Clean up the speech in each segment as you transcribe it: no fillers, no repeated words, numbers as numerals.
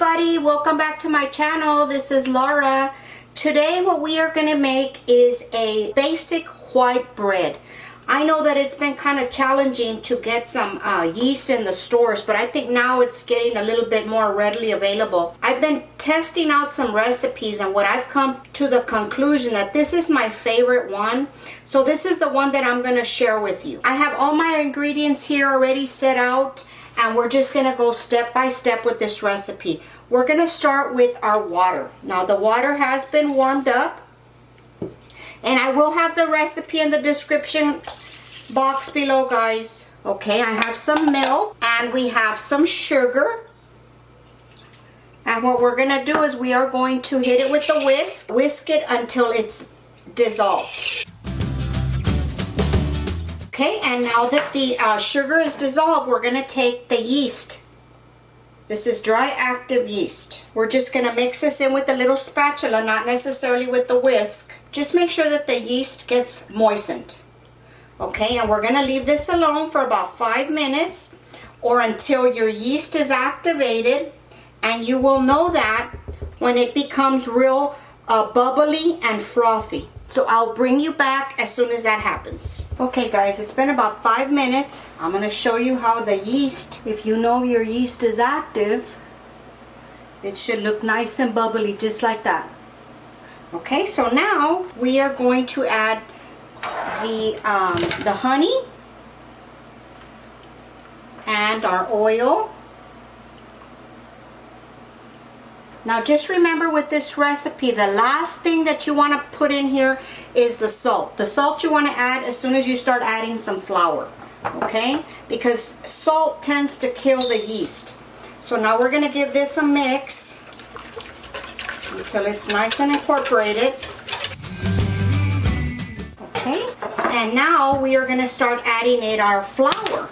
everybody, welcome back to my channel. This is Laura. Today what we are going to make is a basic white bread. I know that it's been kind of challenging to get some yeast in the stores, but I think now it's getting a little bit more readily available. I've been testing out some recipes, and what I've come to the conclusion that this is my favorite one. So this is the one that I'm going to share with you. I have all my ingredients here already set out, and we're just going to go step by step with this recipe. We're going to start with our water. Now the water has been warmed up, and I will have the recipe in the description box below, guys. Okay, I have some milk and we have some sugar. And what we're going to do is we are going to hit it with the whisk. Whisk it until it's dissolved. Okay, and now that the sugar is dissolved, we're going to take the yeast. This is dry active yeast. We're just going to mix this in with a little spatula, not necessarily with the whisk. Just make sure that the yeast gets moistened. Okay, and we're going to leave this alone for about 5 minutes or until your yeast is activated, and you will know that when it becomes real bubbly and frothy. So I'll bring you back as soon as that happens. Okay guys, it's been about 5 minutes. I'm going to show you how the yeast, if you know your yeast is active, it should look nice and bubbly just like that. Okay, so now we are going to add the honey and our oil. Now just remember with this recipe, the last thing that you want to put in here is the salt. The salt you want to add as soon as you start adding some flour, okay? Because salt tends to kill the yeast. So now we're going to give this a mix until it's nice and incorporated. Okay, and now we are going to start adding in our flour.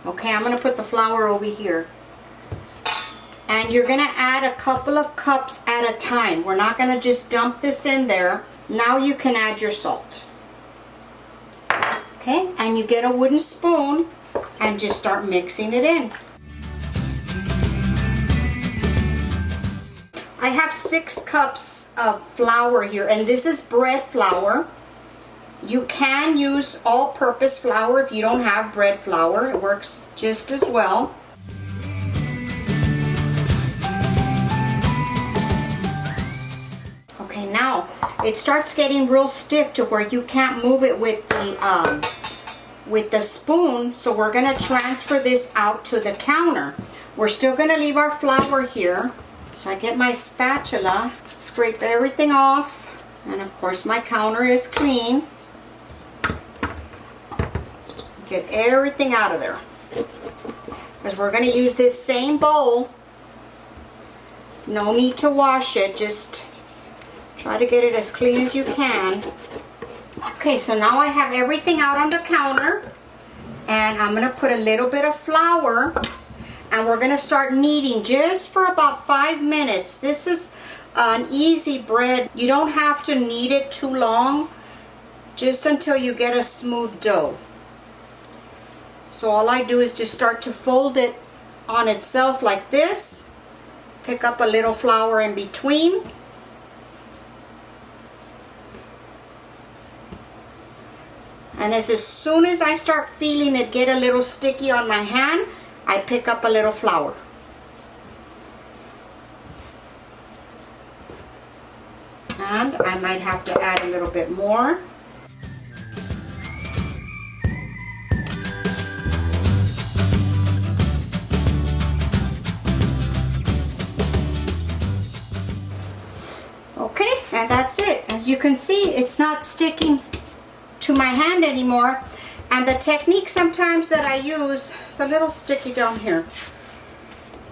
Okay, I'm going to put the flour over here. And you're going to add a couple of cups at a time. We're not going to just dump this in there. Now you can add your salt. Okay, and you get a wooden spoon and just start mixing it in. I have 6 cups of flour here, and this is bread flour. You can use all-purpose flour if you don't have bread flour. It works just as well. Okay, now it starts getting real stiff to where you can't move it with the spoon. So we're going to transfer this out to the counter. We're still going to leave our flour here. So I get my spatula, scrape everything off, and of course my counter is clean. Get everything out of there, because we're going to use this same bowl. No need to wash it, just try to get it as clean as you can. Okay, so now I have everything out on the counter, and I'm going to put a little bit of flour, and we're going to start kneading just for about 5 minutes. This is an easy bread. You don't have to knead it too long, just until you get a smooth dough. So all I do is just start to fold it on itself like this. Pick up a little flour in between. And as soon as I start feeling it get a little sticky on my hand, I pick up a little flour. And I might have to add a little bit more. Okay, and that's it. As you can see, it's not sticking to my hand anymore. And the technique sometimes that I use, it's a little sticky down here.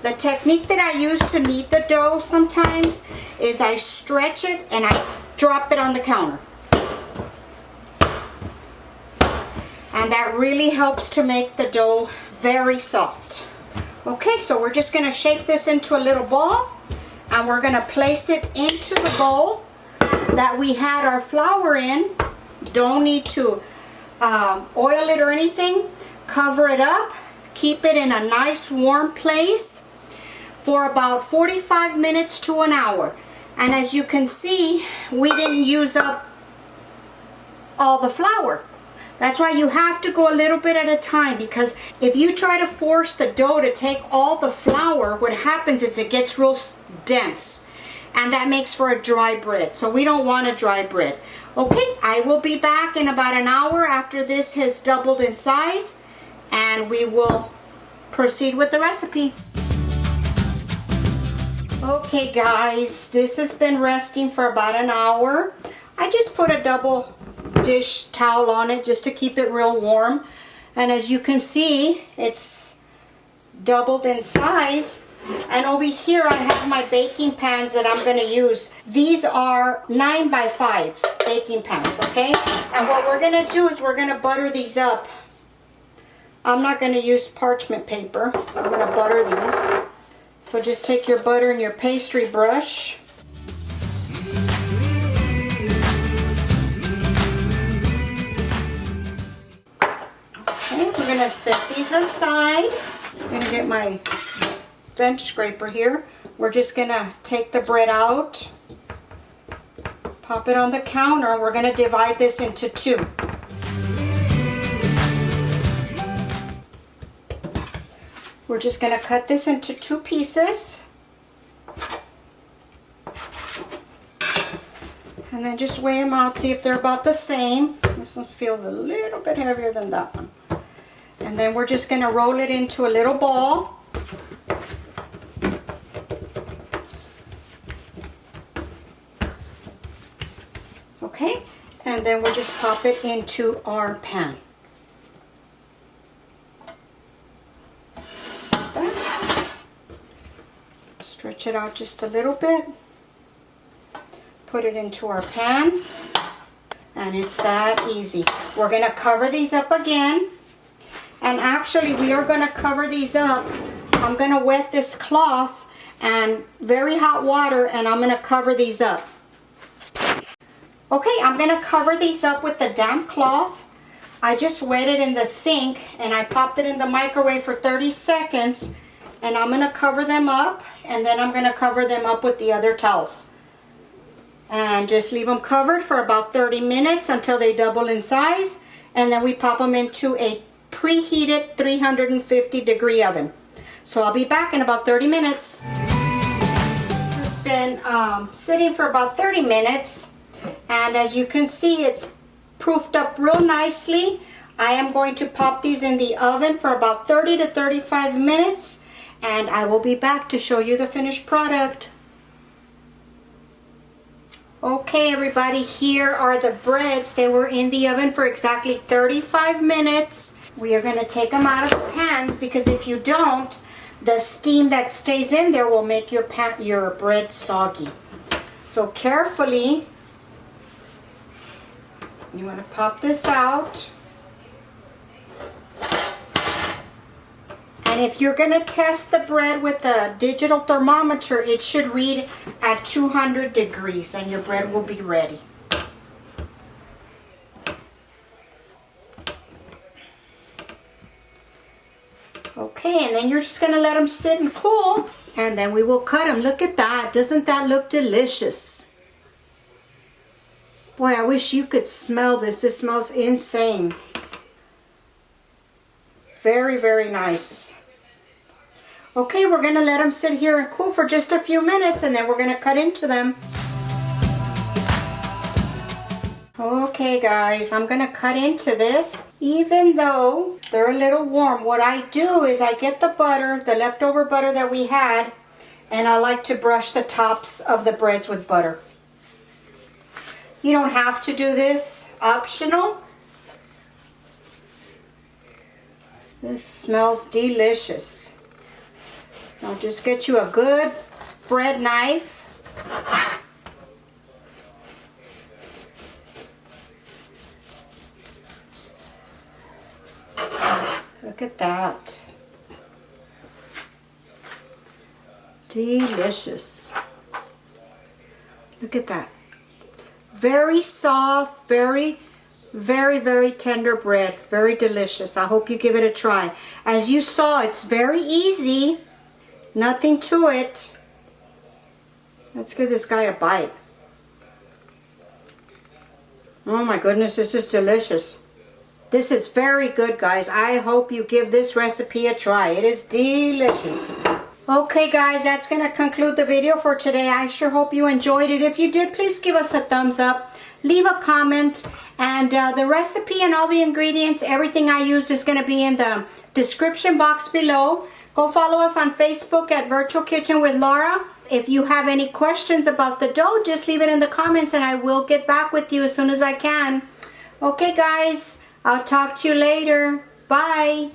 The technique that I use to knead the dough sometimes is I stretch it and I drop it on the counter. And that really helps to make the dough very soft. Okay, so we're just going to shape this into a little ball, and we're going to place it into the bowl that we had our flour in. Don't need to oil it or anything. Cover it up. Keep it in a nice warm place for about 45 minutes to an hour. And as you can see, we didn't use up all the flour. That's why you have to go a little bit at a time, because if you try to force the dough to take all the flour, what happens is it gets real dense, and that makes for a dry bread. So we don't want a dry bread. Okay, I will be back in about an hour after this has doubled in size, and we will proceed with the recipe. Okay guys, this has been resting for about an hour. I just put a double dish towel on it just to keep it real warm, and as you can see, it's doubled in size. And over here I have my baking pans that I'm going to use. These are 9x5 baking pans, okay? And what we're going to do is we're going to butter these up. I'm not going to use parchment paper. I'm going to butter these. So just take your butter and your pastry brush. Okay, we're going to set these aside. I'm going to get my bench scraper here. We're just going to take the bread out, pop it on the counter, and we're going to divide this into two. We're just going to cut this into two pieces, and then just weigh them out, see if they're about the same. This one feels a little bit heavier than that one. And then we're just going to roll it into a little ball. Okay, and then we'll just pop it into our pan. Stretch it out just a little bit, put it into our pan, and it's that easy. We're going to cover these up again, and actually we are going to cover these up. I'm going to wet this cloth and very hot water, and I'm going to cover these up. Okay, I'm going to cover these up with the damp cloth. I just wet it in the sink and I popped it in the microwave for 30 seconds, and I'm going to cover them up. And then I'm going to cover them up with the other towels. And just leave them covered for about 30 minutes until they double in size. And then we pop them into a preheated 350-degree oven. So I'll be back in about 30 minutes. This has been sitting for about 30 minutes. And as you can see, it's proofed up real nicely. I am going to pop these in the oven for about 30 to 35 minutes. And I will be back to show you the finished product. Okay everybody, here are the breads. They were in the oven for exactly 35 minutes. We are going to take them out of the pans, because if you don't, the steam that stays in there will make your bread soggy. So carefully, you want to pop this out. And if you're going to test the bread with a digital thermometer, it should read at 200 degrees and your bread will be ready. Okay, and then you're just going to let them sit and cool, and then we will cut them. Look at that. Doesn't that look delicious? Boy, I wish you could smell this. This smells insane. Very, very nice. Okay, we're going to let them sit here and cool for just a few minutes, and then we're going to cut into them. Okay guys, I'm going to cut into this. Even though they're a little warm, what I do is I get the butter, the leftover butter that we had, and I like to brush the tops of the breads with butter. You don't have to do this, optional. This smells delicious. Now just get you a good bread knife. Look at that. Delicious. Look at that. Very soft, very tender bread. Very delicious. I hope you give it a try. As you saw, it's very easy. Nothing to it. Let's give this guy a bite. Oh my goodness, this is delicious. This is very good, guys. I hope you give this recipe a try. It is delicious. Okay, guys, that's going to conclude the video for today. I sure hope you enjoyed it. If you did, please give us a thumbs up. Leave a comment. And the recipe and all the ingredients, everything I used is going to be in the description box below. Go follow us on Facebook at Virtual Kitchen with Laura. If you have any questions about the dough, just leave it in the comments and I will get back with you as soon as I can. Okay, guys, I'll talk to you later. Bye.